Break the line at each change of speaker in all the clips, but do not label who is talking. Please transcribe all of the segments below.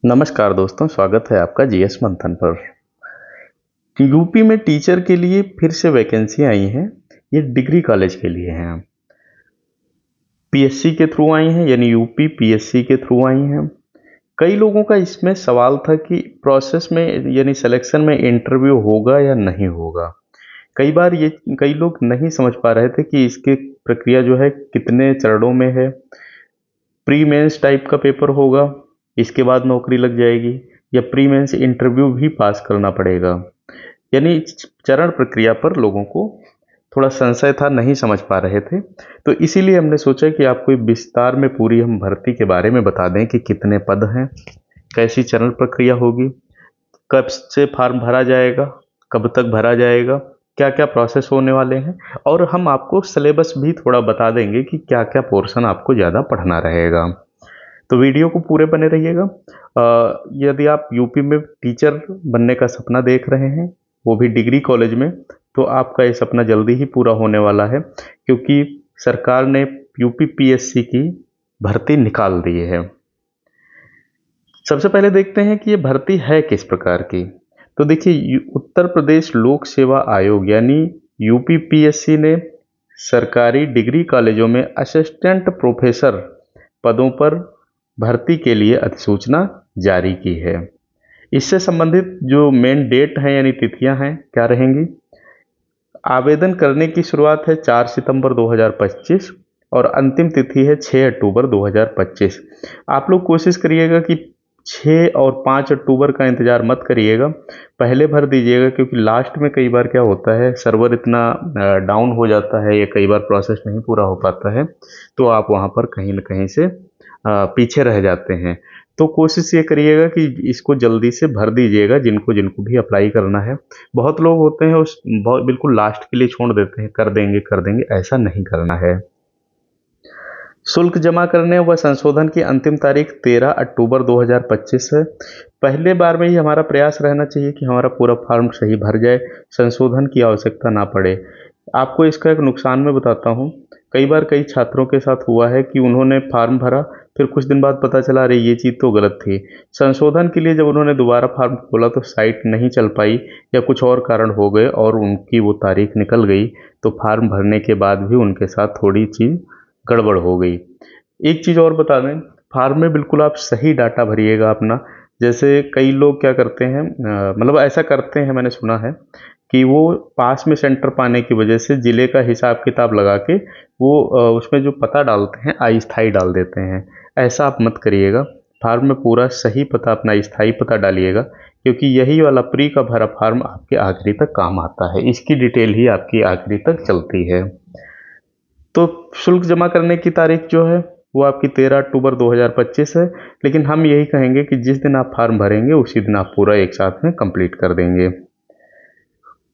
नमस्कार दोस्तों, स्वागत है आपका जीएस मंथन पर। यूपी में टीचर के लिए फिर से वैकेंसी आई हैं। ये डिग्री कॉलेज के लिए हैं। पीएससी के थ्रू आई हैं, यानी यूपी पीएससी के थ्रू आई हैं। कई लोगों का इसमें सवाल था कि प्रोसेस में यानी सिलेक्शन में इंटरव्यू होगा या नहीं होगा। कई बार ये कई लोग नहीं समझ पा रहे थे कि इसकी प्रक्रिया जो है कितने चरणों में है। प्री मेंस टाइप का पेपर होगा, इसके बाद नौकरी लग जाएगी, या प्री मेंस इंटरव्यू भी पास करना पड़ेगा। यानी चरण प्रक्रिया पर लोगों को थोड़ा संशय था, नहीं समझ पा रहे थे। तो इसीलिए हमने सोचा कि आपको विस्तार में पूरी हम भर्ती के बारे में बता दें कि कितने पद हैं, कैसी चरण प्रक्रिया होगी, कब से फॉर्म भरा जाएगा, कब तक भरा जाएगा, क्या क्या प्रोसेस होने वाले हैं, और हम आपको सिलेबस भी थोड़ा बता देंगे कि क्या क्या पोर्शन आपको ज़्यादा पढ़ना रहेगा। तो वीडियो को पूरे बने रहिएगा। यदि आप यूपी में टीचर बनने का सपना देख रहे हैं, वो भी डिग्री कॉलेज में, तो आपका ये सपना जल्दी ही पूरा होने वाला है, क्योंकि सरकार ने यूपी पीएससी की भर्ती निकाल दी है। सबसे पहले देखते हैं कि ये भर्ती है किस प्रकार की। तो देखिए, उत्तर प्रदेश लोक सेवा आयोग यानी यूपी पीएससी ने सरकारी डिग्री कॉलेजों में असिस्टेंट प्रोफेसर पदों पर भर्ती के लिए अधिसूचना जारी की है। इससे संबंधित जो मेन डेट है यानी तिथियां हैं, क्या रहेंगी। आवेदन करने की शुरुआत है 4 सितंबर 2025 और अंतिम तिथि है 6 अक्टूबर 2025। आप लोग कोशिश करिएगा कि 6 और 5 अक्टूबर का इंतज़ार मत करिएगा, पहले भर दीजिएगा, क्योंकि लास्ट में कई बार क्या होता है, सर्वर इतना डाउन हो जाता है या कई बार प्रोसेस नहीं पूरा हो पाता है, तो आप वहाँ पर कहीं न कहीं से पीछे रह जाते हैं। तो कोशिश ये करिएगा कि इसको जल्दी से भर दीजिएगा, जिनको जिनको भी अप्लाई करना है। बहुत लोग होते हैं बिल्कुल लास्ट के लिए छोड़ देते हैं, कर देंगे, ऐसा नहीं करना है। शुल्क जमा करने व संशोधन की अंतिम तारीख 13 अक्टूबर 2025 है। पहले बार में ही हमारा प्रयास रहना चाहिए कि हमारा पूरा फॉर्म सही भर जाए, संशोधन की आवश्यकता ना पड़े। आपको इसका एक नुकसान मैं बताता हूँ। कई बार कई छात्रों के साथ हुआ है कि उन्होंने फॉर्म भरा, फिर कुछ दिन बाद पता चला अरे ये चीज़ तो गलत थी। संशोधन के लिए जब उन्होंने दोबारा फॉर्म खोला तो साइट नहीं चल पाई या कुछ और कारण हो गए और उनकी वो तारीख निकल गई, तो फॉर्म भरने के बाद भी उनके साथ थोड़ी चीज़ गड़बड़ हो गई। एक चीज़ और बता दें, फार्म में बिल्कुल आप सही डाटा भरिएगा अपना। जैसे कई लोग क्या करते हैं, मतलब ऐसा करते हैं, मैंने सुना है कि वो पास में सेंटर पाने की वजह से ज़िले का हिसाब किताब लगा के वो उसमें जो पता डालते हैं अस्थायी डाल देते हैं। ऐसा आप मत करिएगा, फार्म में पूरा सही पता, अपना स्थायी पता डालिएगा, क्योंकि यही वाला प्री का भरा फार्म आपके आखिरी तक काम आता है। इसकी डिटेल ही आपकी आखिरी तक चलती है। तो शुल्क जमा करने की तारीख जो है वो आपकी 13 अक्टूबर 2025 है, लेकिन हम यही कहेंगे कि जिस दिन आप फॉर्म भरेंगे उसी दिन आप पूरा एक साथ में कंप्लीट कर देंगे।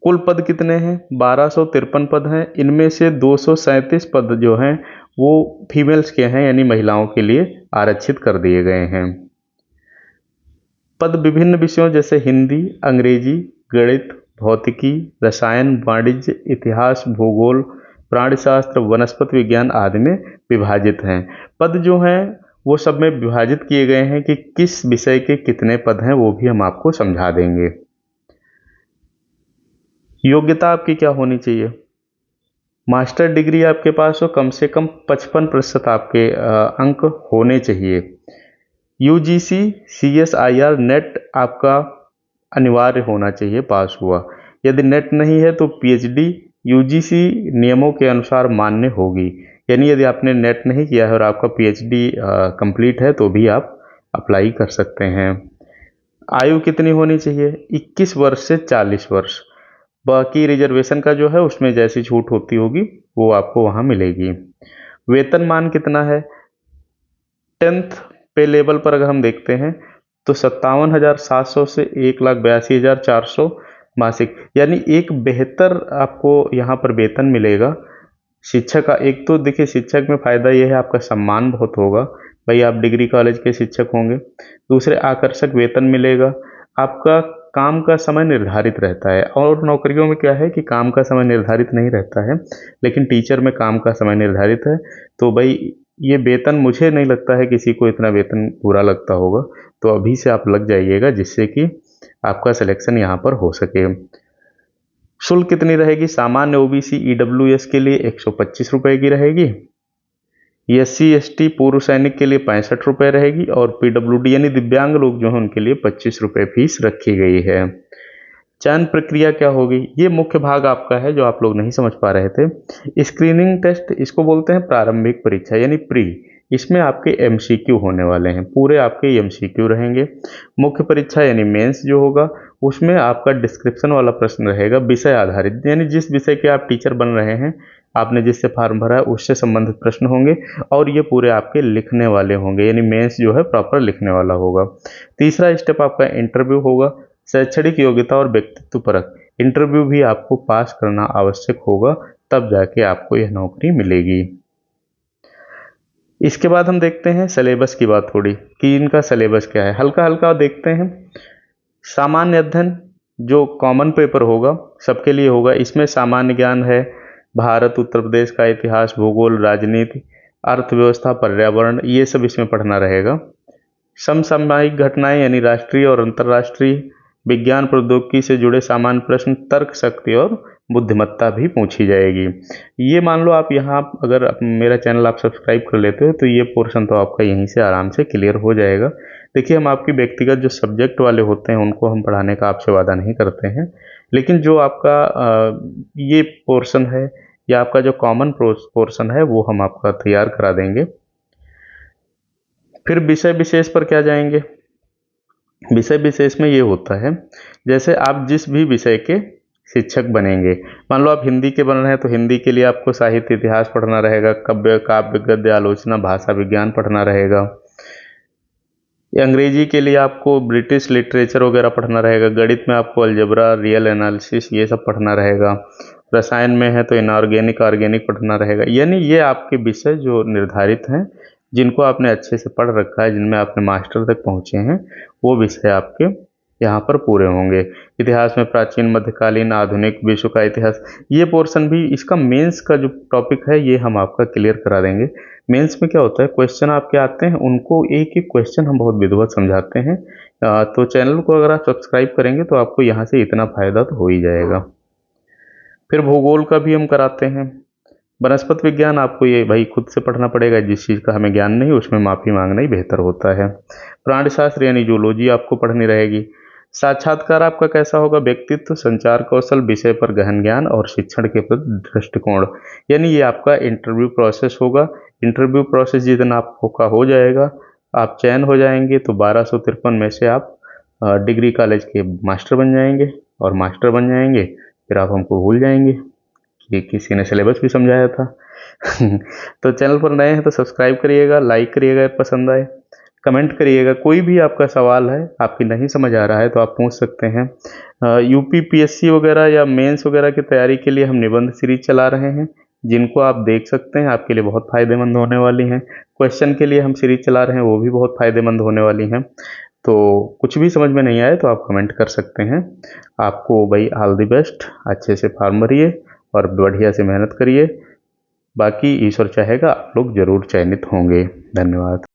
कुल पद कितने हैं? 1253 पद हैं। इनमें से 237 पद जो हैं वो फीमेल्स के हैं, यानी महिलाओं के लिए आरक्षित कर दिए गए हैं। पद विभिन्न विषयों जैसे हिंदी, अंग्रेजी, गणित, भौतिकी, रसायन, वाणिज्य, इतिहास, भूगोल, प्राणीशास्त्र, वनस्पति विज्ञान आदि में विभाजित हैं। पद जो हैं वो सब में विभाजित किए गए हैं कि किस विषय के कितने पद हैं, वो भी हम आपको समझा देंगे। योग्यता आपकी क्या होनी चाहिए? मास्टर डिग्री आपके पास हो, कम से कम 55% आपके अंक होने चाहिए। यूजीसी सीएसआईआर नेट आपका अनिवार्य होना चाहिए पास हुआ। यदि नेट नहीं है तो पीएचडी यूजीसी नियमों के अनुसार मान्य होगी। यानी यदि आपने नेट नहीं किया है और आपका पीएचडी कंप्लीट है तो भी आप अप्लाई कर सकते हैं। आयु कितनी होनी चाहिए? 21 वर्ष से 40 वर्ष। बाकी रिजर्वेशन का जो है उसमें जैसी छूट होती होगी वो आपको वहाँ मिलेगी। वेतनमान कितना है? 10th पे लेवल पर अगर हम देखते हैं तो 57,700 से 1,82,400 मासिक, यानी एक बेहतर आपको यहाँ पर वेतन मिलेगा। शिक्षक का एक तो देखिए, शिक्षक में फ़ायदा ये है आपका सम्मान बहुत होगा, भाई आप डिग्री कॉलेज के शिक्षक होंगे। दूसरे, आकर्षक वेतन मिलेगा। आपका काम का समय निर्धारित रहता है, और नौकरियों में क्या है कि काम का समय निर्धारित नहीं रहता है, लेकिन टीचर में काम का समय निर्धारित है। तो भाई ये वेतन मुझे नहीं लगता है किसी को इतना वेतन पूरा लगता होगा, तो अभी से आप लग जाइएगा जिससे कि आपका सिलेक्शन यहाँ पर हो सके। शुल्क कितनी रहेगी? सामान्य ओबीसी ईडब्ल्यूएस के लिए 125 रुपये की रहेगी, एससी एसटी पूर्व सैनिक के लिए 65 रुपये रहेगी, और पीडब्ल्यूडी यानी दिव्यांग लोग जो हैं उनके लिए 25 रुपये फीस रखी गई है। चयन प्रक्रिया क्या होगी? ये मुख्य भाग आपका है जो आप लोग नहीं समझ पा रहे थे। स्क्रीनिंग टेस्ट, इसको बोलते हैं प्रारंभिक परीक्षा यानी प्री। इसमें आपके एमसीक्यू होने वाले हैं, पूरे आपके एमसीक्यू रहेंगे। मुख्य परीक्षा यानी मेंस जो होगा, उसमें आपका डिस्क्रिप्शन वाला प्रश्न रहेगा, विषय आधारित, यानी जिस विषय के आप टीचर बन रहे हैं, आपने जिससे फॉर्म भरा है उससे संबंधित प्रश्न होंगे, और ये पूरे आपके लिखने वाले होंगे, यानी मेंस जो है प्रॉपर लिखने वाला होगा। तीसरा स्टेप आपका इंटरव्यू होगा। शैक्षणिक योग्यता और व्यक्तित्व परख, इंटरव्यू भी आपको पास करना आवश्यक होगा, तब जाके आपको यह नौकरी मिलेगी। इसके बाद हम देखते हैं सिलेबस की बात थोड़ी, कि इनका सिलेबस क्या है, हल्का हल्का देखते हैं। सामान्य अध्ययन जो कॉमन पेपर होगा सबके लिए होगा, इसमें सामान्य ज्ञान है, भारत उत्तर प्रदेश का इतिहास, भूगोल, राजनीति, अर्थव्यवस्था, पर्यावरण, ये सब इसमें पढ़ना रहेगा। समसामयिक घटनाएं यानी राष्ट्रीय और अंतर्राष्ट्रीय, विज्ञान प्रौद्योगिकी से जुड़े सामान्य प्रश्न, तर्क शक्ति और बुद्धिमत्ता भी पूछी जाएगी। ये मान लो आप यहाँ अगर मेरा चैनल आप सब्सक्राइब कर लेते हो तो ये पोर्शन तो आपका यहीं से आराम से क्लियर हो जाएगा। देखिए, हम आपकी व्यक्तिगत जो सब्जेक्ट वाले होते हैं उनको हम पढ़ाने का आपसे वादा नहीं करते हैं, लेकिन जो आपका ये पोर्शन है या आपका जो कॉमन पोर्शन है वो हम आपका तैयार करा देंगे। फिर विषय विशेष पर क्या जाएंगे? विषय विशेष में ये होता है, जैसे आप जिस भी विषय के शिक्षक बनेंगे, मान लो आप हिंदी के बन रहे हैं तो हिंदी के लिए आपको साहित्य इतिहास पढ़ना रहेगा, काव्य काव्य गद्य आलोचना भाषा विज्ञान पढ़ना रहेगा। अंग्रेजी के लिए आपको ब्रिटिश लिटरेचर वगैरह पढ़ना रहेगा। गणित में आपको अलजेब्रा, रियल एनालिसिस, ये सब पढ़ना रहेगा। रसायन में है तो इनऑर्गेनिक ऑर्गेनिक पढ़ना रहेगा। यानी ये आपके विषय जो निर्धारित हैं, जिनको आपने अच्छे से पढ़ रखा है, जिनमें आपने मास्टर तक पहुँचे हैं, वो विषय आपके यहाँ पर पूरे होंगे। इतिहास में प्राचीन, मध्यकालीन, आधुनिक, विश्व का इतिहास, ये पोर्शन भी, इसका मेंस का जो टॉपिक है ये हम आपका क्लियर करा देंगे। मेंस में क्या होता है, क्वेश्चन आपके आते हैं, उनको एक एक क्वेश्चन हम बहुत विधिवत समझाते हैं। तो चैनल को अगर आप सब्सक्राइब करेंगे तो आपको यहाँ से इतना फ़ायदा तो हो ही जाएगा। फिर भूगोल का भी हम कराते हैं। वनस्पति विज्ञान आपको ये भाई खुद से पढ़ना पड़ेगा, जिस चीज़ का हमें ज्ञान नहीं उसमें माफ़ी मांगना ही बेहतर होता है। प्राणिशास्त्र यानी जूलॉजी आपको पढ़नी रहेगी। साक्षात्कार आपका कैसा होगा? व्यक्तित्व, संचार कौशल, विषय पर गहन ज्ञान और शिक्षण के प्रति दृष्टिकोण, यानी ये आपका इंटरव्यू प्रोसेस होगा। इंटरव्यू प्रोसेस जिस दिन आपका हो जाएगा, आप चयन हो जाएंगे, तो 1253 में से आप डिग्री कॉलेज के मास्टर बन जाएंगे, और मास्टर बन जाएंगे फिर आप हमको भूल जाएंगे कि किसी ने सिलेबस भी समझाया था। तो चैनल पर नए हैं तो सब्सक्राइब करिएगा, लाइक करिएगा पसंद आए, कमेंट करिएगा। कोई भी आपका सवाल है, आपकी नहीं समझ आ रहा है तो आप पूछ सकते हैं। यूपी पीएससी वगैरह या मेंस वगैरह की तैयारी के लिए हम निबंध सीरीज चला रहे हैं, जिनको आप देख सकते हैं, आपके लिए बहुत फ़ायदेमंद होने वाली हैं। क्वेश्चन के लिए हम सीरीज चला रहे हैं, वो भी बहुत फ़ायदेमंद होने वाली हैं। तो कुछ भी समझ में नहीं आए तो आप कमेंट कर सकते हैं। आपको भाई ऑल द बेस्ट, अच्छे से फॉर्म भरिए और बढ़िया से मेहनत करिए। बाकी ईश्वर चाहेगा आप लोग ज़रूर चयनित होंगे। धन्यवाद।